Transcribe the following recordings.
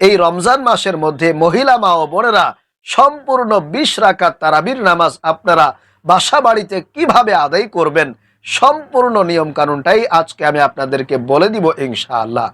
এই রমজান মাসের মধ্যে মহিলা মা ও বোনেরা সম্পূর্ণ 20 রাকাত তারাবির নামাজ আপনারা বাসা বাড়িতে কিভাবে আদায় করবেন, সম্পূর্ণ নিয়ম কানুনটাই আজকে আমি আপনাদেরকে বলে দিব ইনশাআল্লাহ।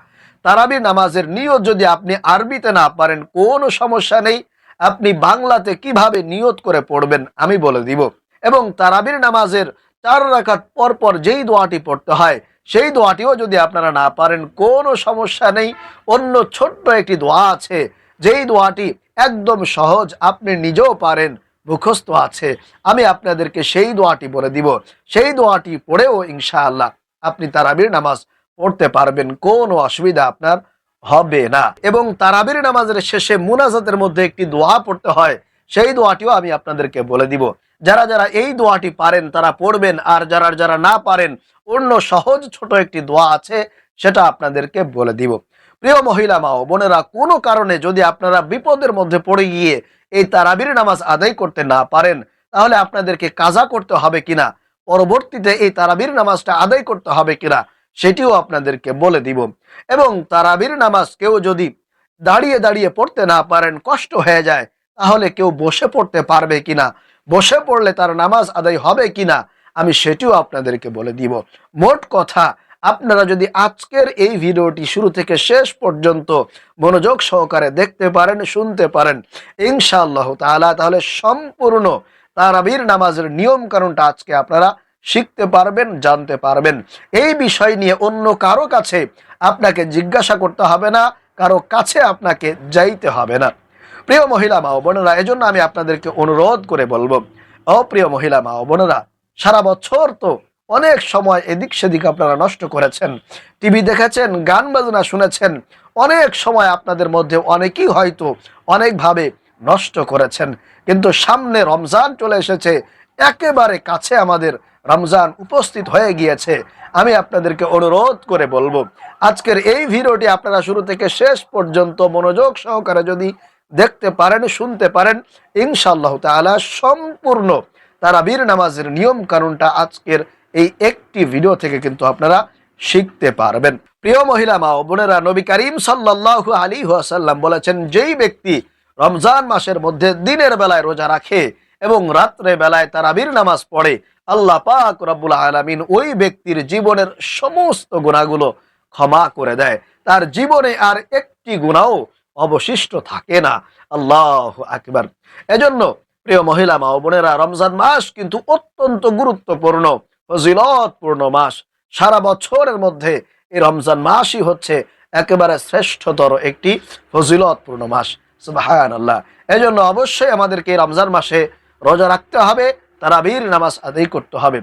তারাবির নামাজের নিয়ত যদি আপনি আরবিতে না পারেন কোনো সমস্যা নেই, আপনি বাংলাতে কিভাবে নিয়ত করে পড়বেন আমি বলে দিব। এবং তারাবির নামাজের 4 রাকাত পর পর যেই দোয়াটি পড়তে হয় সেই দোয়াটিও যদি আপনারা না পারেন কোনো সমস্যা নেই। অন্য ছোট্ট একটি দোয়া আছে, যেই দোয়াটি একদম সহজ, আপনি নিজেও পারেন, মুখস্থ আছে, আমি আপনাদেরকে সেই দোয়াটি বলে দিব। সেই দোয়াটি পড়েও ইনশাআল্লাহ আপনি তারাবির নামাজ পড়তে পারবেন, কোনো অসুবিধা আপনার হবে না। এবং তারাবির নামাজের শেষে মুনাজাতের মধ্যে একটি দোয়া পড়তে হয়, সেই দোয়াটিও আমি আপনাদেরকে বলে দিব। যারা যারা এই দোয়াটি পারেন তারা পড়বেন, আর যারা যারা না পারেন অন্য সহজ ছোট একটি দোয়া আছে, সেটা আপনাদেরকে বলে দিব। প্রিয় মহিলা মা ও বোনেরা, কোনো কারণে যদি আপনারা বিপদের মধ্যে পড়ে গিয়ে এই তারাবির নামাজ আদায় করতে না পারেন, তাহলে আপনাদেরকে কাজা করতে হবে কিনা, পরবর্তীতে এই তারাবির নামাজটা আদায় করতে হবে কিনা সেটিও আপনাদেরকে বলে দিব। এবং তারাবির নামাজ কেউ যদি দাঁড়িয়ে দাঁড়িয়ে পড়তে না পারেন, কষ্ট হয়ে যায়, তাহলে কেউ বসে পড়তে পারবে কিনা, বসে পড়লে তার নামাজ আদায় হবে কিনা আমি সেটিও আপনাদেরকে বলে দিব। মোট কথা, আপনারা যদি আজকের এই ভিডিওটি শুরু থেকে শেষ পর্যন্ত মনোযোগ সহকারে দেখতে পারেন, শুনতে পারেন ইনশাআল্লাহ তাআলা, তাহলে সম্পূর্ণ তারাবির নামাজের নিয়ম কানুনটা আজকে আপনারা শিখতে পারবেন, জানতে পারবেন। এই বিষয় নিয়ে অন্য কারো কাছে আপনাকে জিজ্ঞাসা করতে হবে না, কারো কাছে আপনাকে যাইতে হবে না। প্রিয় মহিলা মা ও বোনেরা, এজন্য আমি আপনাদেরকে অনুরোধ করে বলবো, প্রিয় মহিলা মা ও বোনেরা, সারা বছর তো অনেক সময় এদিক সেদিক আপনারা নষ্ট করেছেন, টিভি দেখেছেন, গান বাজনা শুনেছেন, অনেক সময় আপনাদের মধ্যে অনেকেই হয়তো অনেকভাবে নষ্ট করেছেন। কিন্তু সামনে রমজান চলে এসেছে, একেবারে কাছে আমাদের রমজান উপস্থিত হয়ে গিয়েছে। আমি আপনাদেরকে অনুরোধ করে বলবো, আজকের এই ভিডিওটি আপনারা শুরু থেকে শেষ পর্যন্ত মনোযোগ সহকারে যদি দেখতে পারেন, শুনতে পারেন, ইনশাআল্লাহ তাআলা সম্পূর্ণ তারাবির নামাজের নিয়ম কানুনটা আজকের এই একটি ভিডিও থেকে কিন্তু আপনারা শিখতে পারবেন। প্রিয় মহিলা মা ও বোনেরা, নবী করিম সাল্লাল্লাহু আলাইহি ওয়াসাল্লাম বলেছেন, যেই ব্যক্তি রমজান মাসের মধ্যে দিনের বেলায় রোজা রাখে এবং রাত্রে বেলায় তারাবির নামাজ পড়ে, আল্লাহ পাক রব্বুল আলামিন ওই ব্যক্তির জীবনের সমস্ত গুনাহগুলো ক্ষমা করে দেয়, তার জীবনে আর একটি গুনাহও অবশিষ্ট থাকে না। আল্লাহু আকবার। এজন্য প্রিয় মহিলা মা ও বোনেরা, রমজান মাস কিন্তু অত্যন্ত গুরুত্বপূর্ণ, ফজিলতপূর্ণ মাস। সারা বছরের মধ্যে এই রমজান মাসই হচ্ছে একেবারে শ্রেষ্ঠতর একটি ফজিলতপূর্ণ মাস। সুবহানাল্লাহ। এজন্য অবশ্যই আমাদেরকে রমজান মাসে রোজা রাখতে হবে, তারাবির নামাজ আদায় করতে হবে।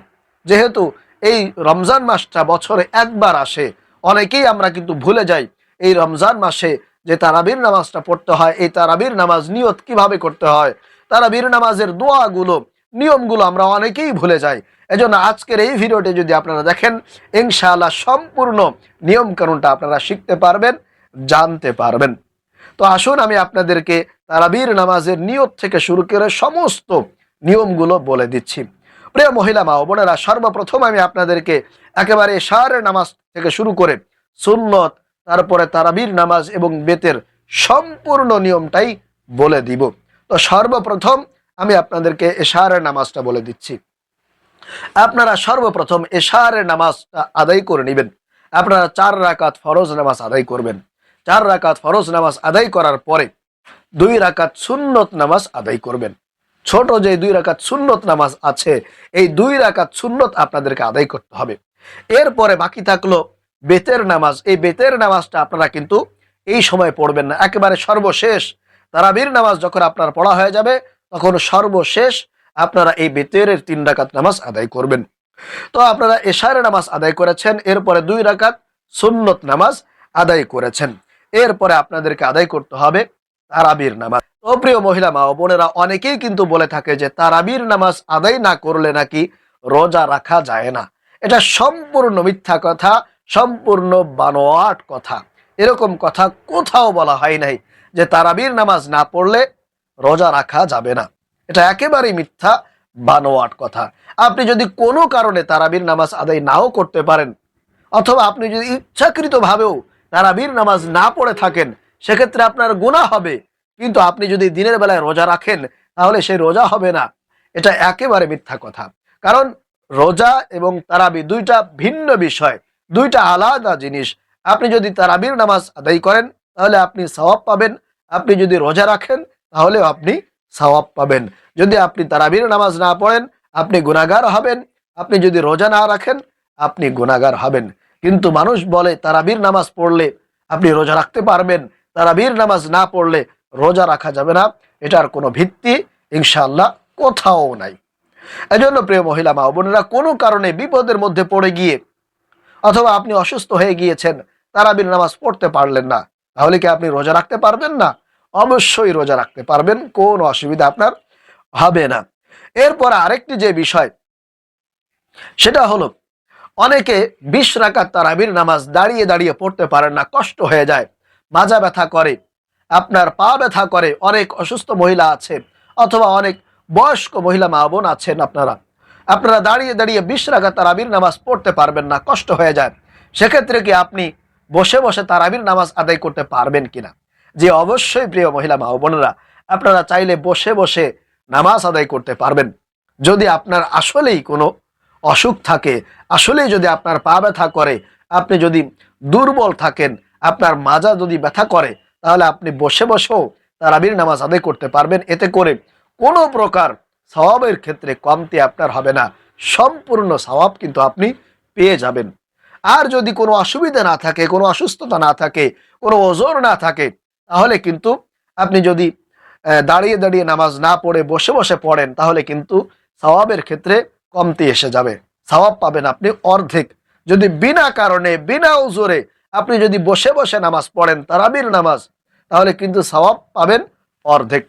যেহেতু এই রমজান মাসটা বছরে একবার আসে, অনেকেই আমরা কিন্তু ভুলে যাই এই রমজান মাসে যে তারাবির নামাজটা পড়তে হয়, এই তারাবির নামাজ নিয়ত কিভাবে করতে হয়, তারাবির নামাজের দোয়াগুলো, নিয়মগুলো আমরা অনেকেই ভুলে যাই। এজন্য আজকের এই ভিডিওটি যদি আপনারা দেখেন, ইনশাআল্লাহ সম্পূর্ণ নিয়ম কানুনটা আপনারা শিখতে পারবেন, জানতে পারবেন। তো আসুন আমি আপনাদেরকে তারাবির নামাজের নিয়ত থেকে শুরু করে সমস্ত নিয়মগুলো বলে দিচ্ছি। প্রিয় মহিলা মা ও বোনেরা, সর্বপ্রথম আমি আপনাদেরকে একেবারে ইশারের নামাজ থেকে শুরু করে সুন্নত, তারপরে তারাবির নামাজ এবং বেতের সম্পূর্ণ নিয়মটাই বলে দিব। তো সর্বপ্রথম আমি আপনাদেরকে ইশারের নামাজটা বলে দিচ্ছি। আপনারা সর্বপ্রথম ইশারের নামাজটা আদায় করে নেবেন। আপনারা 4 রাকাত ফরজ নামাজ আদায় করবেন। 4 রাকাত ফরজ নামাজ আদায় করার পরে 2 রাকাত সুন্নত নামাজ আদায় করবেন। ছোট যে 2 রাকাত সুন্নত নামাজ আছে, এই 2 রাকাত সুন্নত আপনাদেরকে আদায় করতে হবে। এরপরে বাকি থাকলো বেতের নামাজ। এই বেতের নামাজটা আপনারা কিন্তু এই সময় পড়বেন না, একেবারে সর্বশেষ তারাবির নামাজ যখন আপনার পড়া হয়ে যাবে, তখন সর্বশেষ আপনারা এই বেতের 3 রাকাত নামাজ আদায় করবেন। তো আপনারা ইশারের নামাজ আদায় করেছেন, এরপরে 2 রাকাত সুন্নত নামাজ আদায় করেছেন, এরপরে আপনাদেরকে আদায় করতে হবে তারাবির নামাজ। তো প্রিয় মহিলা মা ও বোনেরা, অনেকেই কিন্তু বলে থাকে যে তারাবির নামাজ আদায় না করলে নাকি রোজা রাখা যায় না। এটা সম্পূর্ণ মিথ্যা কথা, সম্পূর্ণ বানোয়াট কথা। এরকম কথা কোথাও বলা হয় নাই যে তারাবির নামাজ না পড়লে রোজা রাখা যাবে না। এটা একেবারেই মিথ্যা, বানোয়াট কথা। আপনি যদি কোনো কারণে তারাবির নামাজ আদায় নাও করতে পারেন, অথবা আপনি যদি ইচ্ছাকৃতভাবেও তারাবির নামাজ না পড়ে থাকেন, সেক্ষেত্রে আপনার গুনাহ হবে। কিন্তু আপনি যদি দিনের বেলায় রোজা রাখেন তাহলে সেই রোজা হবে না। এটা একেবারে মিথ্যা কথা। কারণ রোজা এবং তারাবি দুইটা ভিন্ন বিষয়, দুইটা আলাদা জিনিস। আপনি যদি তারাবির নামাজ আদায় করেন তাহলে আপনি সওয়াব পাবেন, আপনি যদি রোজা রাখেন তাহলেও আপনি সওয়াব পাবেন। যদি আপনি তারাবির নামাজ না পড়েন আপনি গুনাহগার হবেন, আপনি যদি রোজা না রাখেন আপনি গুনাহগার হবেন। কিন্তু মানুষ বলে তারাবির নামাজ পড়লে আপনি রোজা রাখতে পারবেন, তারাবির নামাজ না পড়লে রোজা রাখা যাবে না। এটার কোনো ভিত্তি ইনশাআল্লাহ কোথাও নাই। এজন্য প্রিয় মহিলা মা বোনেরা, কোনো কারণে বিপদের মধ্যে পড়ে গিয়ে অথবা আপনি অসুস্থ হয়ে গিয়েছেন, তারাবির নামাজ পড়তে পারলেন না, তাহলে কি আপনি রোজা রাখতে পারবেন না? অবশ্যই রোজা রাখতে পারবেন, কোনো অসুবিধা আপনার হবে না। এরপর আরেকটি যে বিষয় সেটা হলো, অনেকে 20 রাকাত তারাবির নামাজ দাঁড়িয়ে দাঁড়িয়ে পড়তে পারেন না, কষ্ট হয়ে যায়, মাজা ব্যথা করে, আপনার পা ব্যথা করে। অনেক অসুস্থ মহিলা আছে অথবা অনেক বয়স্ক মহিলা মা বোন আছেন, আপনারা দাঁড়িয়ে দাঁড়িয়ে 20 রাকাত তারাবির নামাজ পড়তে পারবেন না, কষ্ট হয়ে যায়। সেক্ষেত্রে কি আপনি বসে বসে তারাবির নামাজ আদায় করতে পারবেন কিনা? যে অবশ্যই প্রিয় মহিলা মা বোনেরা, আপনারা চাইলে বসে বসে নামাজ আদায় করতে পারবেন। যদি আপনার আসলেই কোনো অসুখ থাকে, আসলেই যদি আপনার পা ব্যথা করে, আপনি যদি দুর্বল থাকেন, আপনার মাজা যদি ব্যথা করে, তাহলে আপনি বসে বসেও তারাবির নামাজ আদায় করতে পারবেন। এতে করে কোনো প্রকার সওয়াবের ক্ষেত্রে কমতি আপনার হবে না, সম্পূর্ণ সওয়াব কিন্তু আপনি পেয়ে যাবেন। আর যদি কোনো অসুবিধা না থাকে, কোনো অসুস্থতা না থাকে, কোনো ওজর না থাকে, তাহলে কিন্তু আপনি যদি দাঁড়িয়ে দাঁড়িয়ে নামাজ না পড়ে বসে বসে পড়েন তাহলে কিন্তু সওয়াবের ক্ষেত্রে কমতি এসে যাবে, সওয়াব পাবেন আপনি অর্ধেক। যদি বিনা কারণে বিনা ওজরে আপনি যদি বসে বসে নামাজ পড়েন তারাবির নামাজ, তাহলে কিন্তু সওয়াব পাবেন অর্ধেক।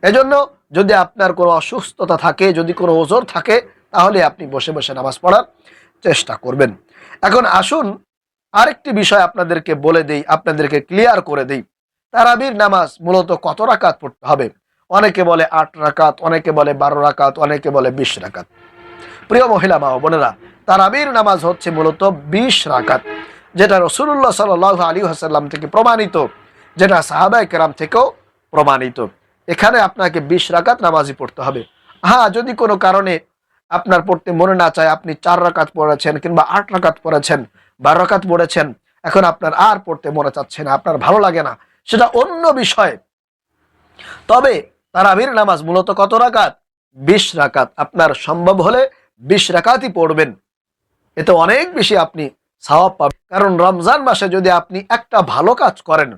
এজন্য যদি আপনার কোনো অসুস্থতা থাকে, যদি কোনো ওজর থাকে, তাহলে আপনি বসে বসে নামাজ পড়ার চেষ্টা করবেন। এখন আসুন আরেকটি বিষয় আপনাদেরকে বলে দেই, আপনাদেরকে ক্লিয়ার করে দেই। তারাবির নামাজ মূলত কত রাকাত পড়তে হবে? অনেকে বলে 8 রাকাত, অনেকে বলে 12 রাকাত, অনেকে বলে 20 রাকাত। প্রিয় মহিলা মা বোনেরা, তারাবির নামাজ হচ্ছে মূলত 20 রাকাত, যেটা রাসূলুল্লাহ সাল্লাল্লাহু আলাইহি ওয়াসাল্লাম থেকে প্রমাণিত, যেটা সাহাবায়ে কেরাম থেকেও প্রমাণিত। এখানে আপনাকে 20 রাকাত নামাজই পড়তে হবে। হ্যাঁ, যদি কোনো কারণে আপনার পড়তে মনে না চায়, আপনি 4 রাকাত পড়েছেন কিংবা 8 রাকাত পড়েছেন, 12 রাকাত পড়েছেন, এখন আপনার আর পড়তে মনে চাচ্ছে না, আপনার ভালো লাগে না, সেটা অন্য বিষয়। তবে তারাবির নামাজ মূলত কত রাকাত? 20 রাকাত। আপনার সম্ভব হলে 20 রাকাতই পড়বেন, এতে অনেক বেশি আপনি সওয়াব পাবেন। কারণ রমজান মাসে যদি আপনি একটা ভালো কাজ করেন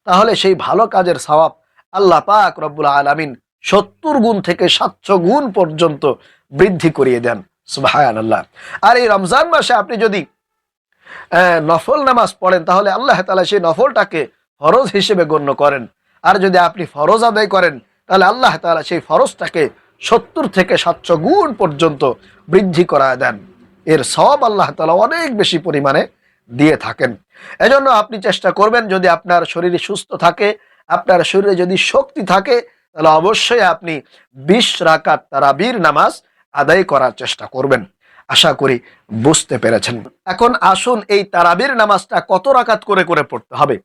তাহলে সেই ভালো কাজের সওয়াব আল্লাহ পাক রব্বুল আলামিন 70 গুণ থেকে 700 গুণ পর্যন্ত বৃদ্ধি করিয়ে দেন। সুবহানাল্লাহ। আর এই রমজান মাসে আপনি যদি নফল নামাজ পড়েন তাহলে আল্লাহ তাআলা সেই নফলটাকে ফরজ হিসেবে গণ্য করেন। আর যদি আপনি ফরজ আদায় করেন তাহলে আল্লাহ তাআলা সেই ফরজটাকে 70 থেকে 700 গুণ পর্যন্ত বৃদ্ধি করা দেন। এর সওয়াব আল্লাহ তাআলা অনেক বেশি পরিমাণে দিয়ে থাকেন। এজন্য আপনি চেষ্টা করবেন, যদি আপনার শরীর সুস্থ থাকে, আপনার শরীরে যদি শক্তি থাকে, তাহলে অবশ্যই আপনি 20 রাকাত তারাবির নামাজ আদায় করার চেষ্টা করবেন। আশা করি বুঝতে পেরেছেন। এখন আসুন এই তারাবির নামাজটা কত রাকাত করে করে পড়তে হবে।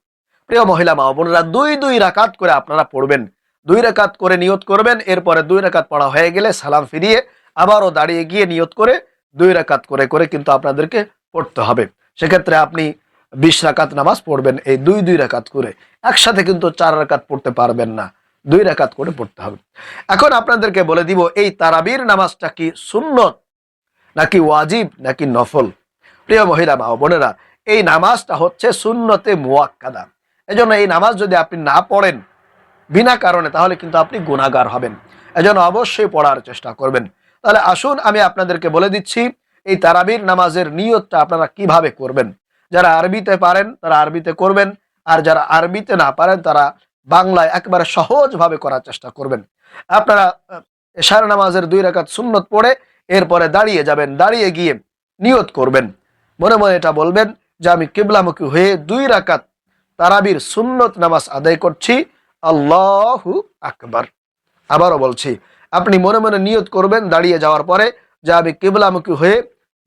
প্রিয় মহিলা মা বোনেরা, 2 রাকাত করে আপনারা পড়বেন। 2 রাকাত করে নিয়ত করবেন, এরপরে 2 রাকাত পড়া হয়ে গেলে সালাম ফিরিয়ে আবারও দাঁড়িয়ে গিয়ে নিয়ত করে 2 রাকাত করে করে কিন্তু আপনাদেরকে পড়তে হবে। সেক্ষেত্রে আপনি 20 রাকাত নামাজ পড়বেন এই 2 রাকাত করে। একসাথে কিন্তু 4 রাকাত পড়তে পারবেন না, 2 রাকাত করে পড়তে হবে। এখন আপনাদেরকে বলে দিব, এই তারাবির নামাজটা কি সুন্নত নাকি ওয়াজিব নাকি নফল? প্রিয় মহিলা মা বোনেরা, এই নামাজটা হচ্ছে সুন্নতে মুয়াক্কাদা। এজন্য এই নামাজ যদি আপনি না পড়েন বিনা কারণে তাহলে কিন্তু আপনি গুনাহগার হবেন। এজন্য অবশ্যই পড়ার চেষ্টা করবেন। তাহলে আসুন আমি আপনাদেরকে বলে দিচ্ছি এই তারাবির নামাজের নিয়তটা আপনারা কিভাবে করবেন। যারা আরবিতে পারেন তারা আরবিতে করবেন, আর যারা আরবিতে না পারেন তারা বাংলায় একেবারে সহজভাবে করার চেষ্টা করবেন। আপনারা এশার নামাজের 2 রাকাত সুন্নত পড়ে এরপরে দাঁড়িয়ে যাবেন, দাঁড়িয়ে গিয়ে নিয়ত করবেন, মনে মনে এটা বলবেন যে আমি কিবলামুখী হয়ে 2 রাকাত তারাবির সুন্নত নামাজ আদায় করছি, আল্লাহু আকবার। আবারও বলছি, আপনি মনে মনে নিয়ত করবেন দাঁড়িয়ে যাওয়ার পরে যে আমি কিবলামুখী হয়ে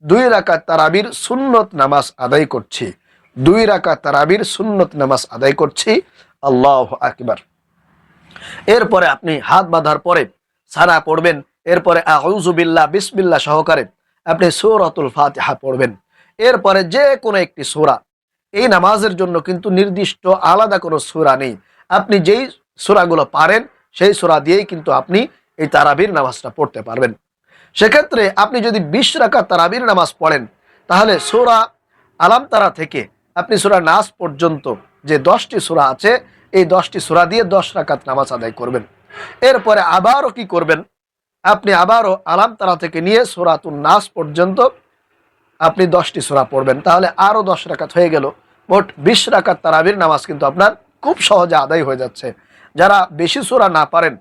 2 রাকাত তারাবির সুন্নত নামাজ আদায় করছি, 2 রাকাত তারাবির সুন্নত নামাজ আদায় করছি, আল্লাহু আকবার। এরপরে আপনি হাত বাঁধার পরে সানা পড়বেন। এরপরে আউযু বিল্লাহ বিসমিল্লাহ সহকারে আপনি সূরাতুল ফাতিহা পড়বেন। এরপরে যে কোনো একটি সূরা, এই নামাজের জন্য কিন্তু নির্দিষ্ট আলাদা কোনো সূরা নেই। আপনি যেই সূরাগুলো পারেন সেই সূরা দিয়েই কিন্তু আপনি এই তারাবির নামাজটা পড়তে পারবেন। সেক্ষেত্রে আপনি যদি 20 রাকাত তারাবির নামাজ পড়েন, তাহলে সূরা আলাম তারা থেকে আপনি সূরা নাস পর্যন্ত যে 10টি সূরা আছে, এই 10টি সূরা দিয়ে 10 রাকাত নামাজ আদায় করবেন। এরপরে আবারও কি করবেন, আপনি আবারও আলাম তারা থেকে নিয়ে সূরাতুন নাস পর্যন্ত আপনি 10টি সূরা পড়বেন। তাহলে আরও 10 রাকাত হয়ে গেল। মোট 20 রাকাত তারাবির নামাজ কিন্তু আপনার খুব সহজে আদায় হয়ে যাচ্ছে। যারা বেশি সূরা না পারেন,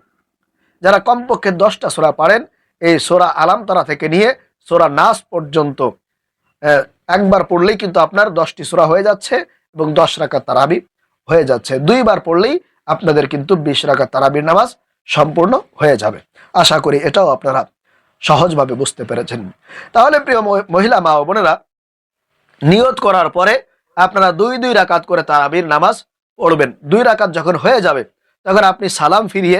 যারা কমপক্ষে 10টা সূরা পারেন, এই সূরা আলাম তারা থেকে নিয়ে সূরা নাস পর্যন্ত একবার পড়লেই কিন্তু আপনার 10টি সূরা হয়ে যাচ্ছে এবং 10 রাকাত তারাবি হয়ে যাচ্ছে। 2বার পড়লেই আপনাদের কিন্তু 20 রাকাত তারাবির নামাজ সম্পূর্ণ হয়ে যাবে। আশা করি এটাও আপনারা সহজভাবে বুঝতে পেরেছেন। তাহলে প্রিয় মহিলা মা ও বোনেরা, নিয়ত করার পরে আপনারা 2 রাকাত করে তারাবির নামাজ পড়বেন। 2 রাকাত যখন হয়ে যাবে তখন আপনি সালাম ফিরিয়ে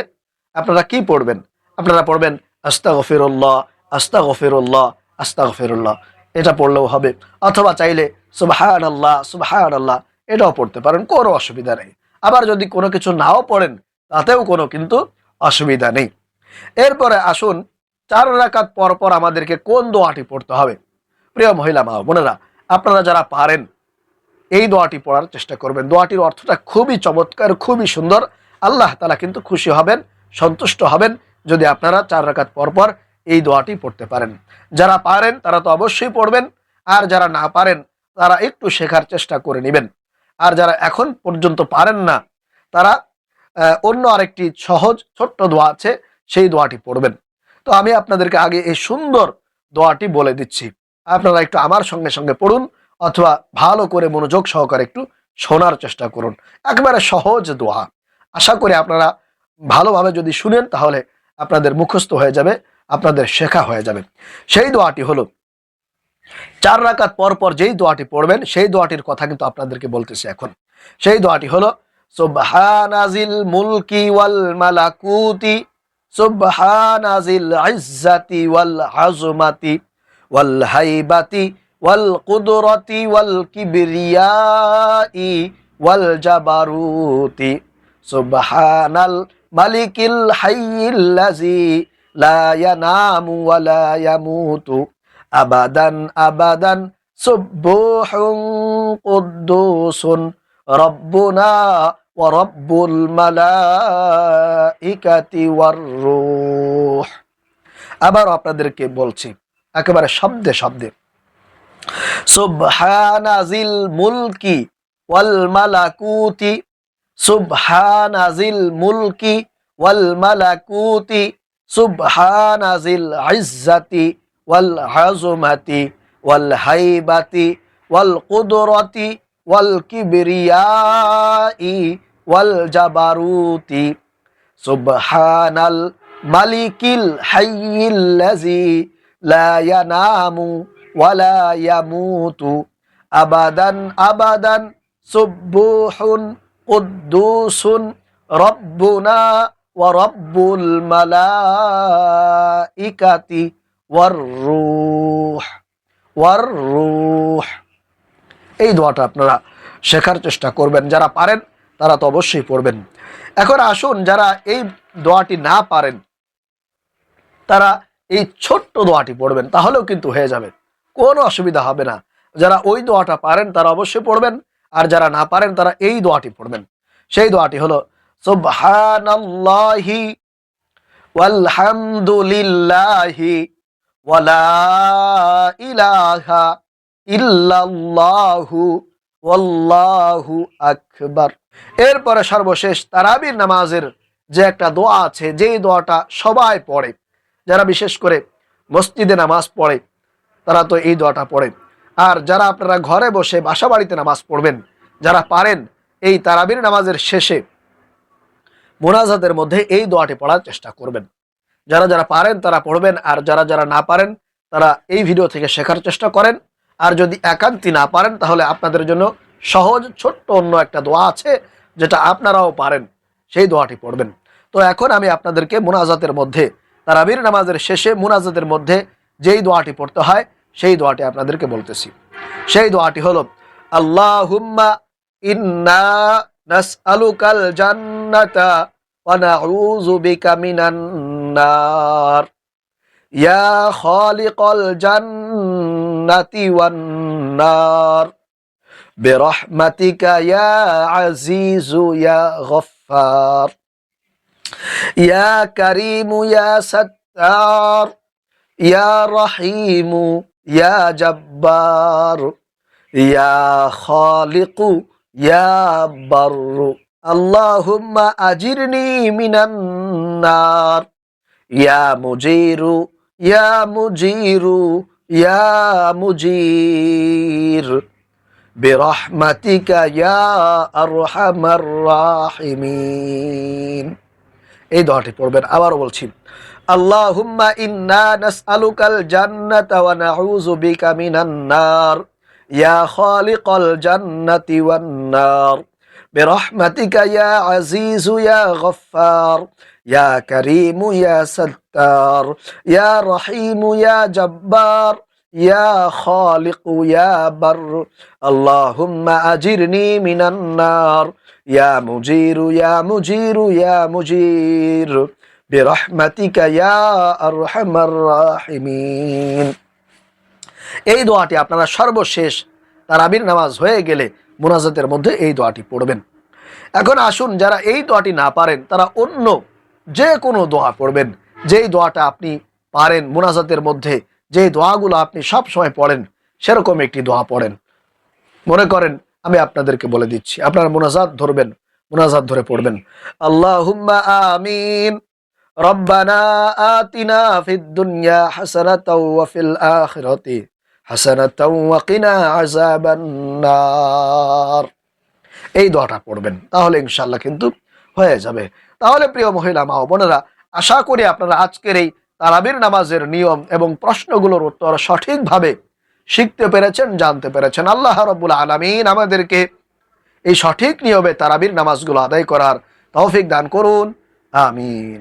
আপনারা কি পড়বেন, আপনারা পড়বেন আস্তাগফিরুল্লাহ আস্তাগফিরুল্লাহ আস্তাগফিরুল্লাহ, এটা পড়লেও হবে। অথবা চাইলে সুবহানাল্লাহ সুবহানাল্লাহ এটাও পড়তে পারেন, কোনো অসুবিধা নেই। আবার যদি কোনো কিছু নাও পড়েন তাতেও কোনো কিন্তু অসুবিধা নেই। এরপরে আসুন 4 রাকাত পর পর আমাদেরকে কোন দোয়াটি পড়তে হবে। প্রিয় মহিলা মা বোনেরা, আপনারা যারা পারেন এই দোয়াটি পড়ার চেষ্টা করবেন। দোয়াটির অর্থটা খুবই চমৎকার, খুবই সুন্দর। আল্লাহ তাআলা কিন্তু খুশি হবেন, সন্তুষ্ট হবেন যদি আপনারা 4 রাকাত পর পর এই দোয়াটি পড়তে পারেন। যারা পারেন তারা তো অবশ্যই পড়বেন, আর যারা না পারেন তারা একটু শেখার চেষ্টা করে নেবেন। আর যারা এখন পর্যন্ত পারেন না তারা অন্য আরেকটি সহজ ছোট্ট দোয়া আছে, সেই দোয়াটি পড়বেন। তো আমি আপনাদেরকে আগে এই সুন্দর দোয়াটি বলে দিচ্ছি, আপনারা একটু আমার সঙ্গে সঙ্গে পড়ুন, অথবা ভালো করে মনোযোগ সহকারে একটু শোনার চেষ্টা করুন। একেবারে সহজ দোয়া, আশা করি আপনারা ভালোভাবে যদি শুনেন তাহলে আপনাদের মুখস্থ হয়ে যাবে, আপনাদের শেখা হয়ে যাবে। সেই দোয়াটি হলো 4 রাকাত পর পর যেই দোয়াটি পড়বেন সেই দোয়াটির কথা কিন্তু আপনাদেরকে বলতেছি এখন। সেই দোয়াটি হলো সুবহানাজিল মুলকি ওয়াল মালাকুতি সুবহানাজিল ইজ্জাতি ওয়াল আযমাতি ওয়াল হাইবাতি ওয়াল কুদরতি ওয়াল কিবরিয়াই ওয়াল জাবারুতি সুবহানাল মালিকিল হাইয়িল্লাযী লা ইয়ানামু ওয়া লা ইয়ামুতু আবাদান আবাদান সুবহুন কুদ্দুসুন রব্বুনা ওয়া রব্বুল মালাইকাতি ওয়ার রূহ। আবার আপনাদেরকে বলছি একেবারে শব্দে শব্দে, সুবহানাজিল মুলকি ওয়াল মালাকুতি সুবহানাজিল মুলকি ওয়াল মালাকুতি সুবহানাজিল ইজ্জাতি ওয়াল আযমাতি ওয়াল হাইবাতি ওয়াল কুদরতি ওয়াল কিবরিয়াই ওয়াল জাবারুতি সুবহানাল মালিকিল হাইয়িল্লাযী লা ইয়ানামু ওয়া লা ইয়ামুতু আবাদান আবাদান সুবহুন কুদ্দুসুন রব্বুনা ওয়া রব্বুল মালাইকাতি ওয়ার রূহ। এই দোয়াটা আপনারা শেখার চেষ্টা করবেন। যারা পারেন তারা তো অবশ্যই পড়বেন। এখন আসুন যারা এই দোয়াটি না পারেন তারা এই ছোট্ট দোয়াটি পড়বেন, তাহলেও কিন্তু হয়ে যাবে, কোনো অসুবিধা হবে না। যারা ওই দোয়াটা পারেন তারা অবশ্যই পড়বেন, আর যারা না পারেন তারা এই দোয়াটি পড়বেন। সেই দোয়াটি হলো সুবহানাল্লাহি ওয়ালহামদুলিল্লাহি ওয়া লা ইলাহা ইল্লাল্লাহু ওয়াল্লাহু আকবার। এরপরে সর্বশেষ তারাবির নামাজের যে একটা দোয়া আছে, যেই দোয়াটা সবাই পড়ে, যারা বিশেষ করে মসজিদে নামাজ পড়ে তারা তো এই দোয়াটা পড়ে। আর যারা আপনারা ঘরে বসে বাসা বাড়িতে নামাজ পড়বেন, যারা পারেন এই তারাবির নামাজের শেষে মোনাজাতের মধ্যে এই দোয়াটি পড়ার চেষ্টা করবেন। যারা যারা পারেন তারা পড়বেন, আর যারা যারা না পারেন তারা এই ভিডিও থেকে শেখার চেষ্টা করেন। আর যদি একান্তই না পারেন তাহলে আপনাদের জন্য সহজ ছোট্ট অন্য একটা দোয়া আছে, যেটা আপনারাও পারেন, সেই দোয়াটি পড়বেন। তো এখন আমি আপনাদেরকে মুনাজাতের মধ্যে, তারাবির নামাজের শেষে মুনাজাতের মধ্যে যেই দোয়াটি পড়তে হয় সেই দোয়াটি আপনাদেরকে বলতেছি। সেই দোয়াটি হলো, আল্লাহুম্মা ইন্না নাসআলুকাল জান্নাতা ওয়া নাউযু বিকা মিনান নার ইয়া খালিকাল জান্নাতি ওয়ান নার বিরহমাতিকা ইয়া আজিজু ইয়া গফফার ইয়া কারীমু ইয়া সাত্তার ইয়া রহিমু ইয়া জব্বার ইয়া খালিকু ইয়া বাররু আল্লাহুম্মা আজিরনি মিনান নার ইয়া মুজিরু ইয়া মুজিরু ইয়া মুজির বিরহমাতিকা ইয়া আরহামার রাহিমিন। এই দোয়াটি পড়বেন। আবারও বলছি, আল্লাহুম্মা ইন্না নাসআলুকাল জান্নাতা ওয়া নাউযু বিকা মিনান নার ইয়া খালিকাল জান্নাতি ওয়ান নার বিরহমাতিকা ইয়া আজিজু ইয়া গফফার ইয়া কারীমু ইয়া সাত্তার ইয়া রহিমু ইয়া জব্বার ইয়া খালিকু ইয়া বার আল্লাহুম্মা আজিরনি মিনান নার ইয়া মুজিরু ইয়া মুজিরু ইয়া মুজির বিরহমাতিকা ইয়া আরহামার রাহিমিন। এই দোয়াটি আপনারা সর্বশেষ তারাবির নামাজ হয়ে গেলে মুনাজাতের মধ্যে এই দোয়াটি পড়বেন। এখন আসুন, যারা এই দোয়াটি না পারেন তারা অন্য যে কোনো দোয়া পড়বেন। যেই দোয়াটা আপনি পারেন মুনাজাতের মধ্যে, যেই দোয়াগুলো আপনি সব সময় পড়েন সেরকম একটি দোয়া পড়েন। মনে করেন আমি আপনাদেরকে বলে দিচ্ছি, আপনারা মুনাজাত ধরবেন, মুনাজাত ধরে পড়বেন, আল্লাহুম্মা আমিন রব্বানা আতিনা ফিদ দুনিয়া হাসানাতাও ওয়া ফিল আখিরাতি হাসানাতাও ওয়া কিনা আযাবান নার। এই দোয়াটা পড়বেন, তাহলে ইনশাআল্লাহ কিন্তু হয়ে যাবে। তাহলে প্রিয় মহিলা মা ও বোনেরা, আশা করি আপনারা আজকের এই তারাবির নামাজের নিয়ম এবং প্রশ্নগুলোর উত্তর সঠিকভাবে শিখতে পেরেছেন, জানতে পেরেছেন। আল্লাহ রাব্বুল আলামিন আমাদেরকে এই সঠিক নিয়মে তারাবির নামাজগুলো আদায় করার তৌফিক দান করুন। আমিন।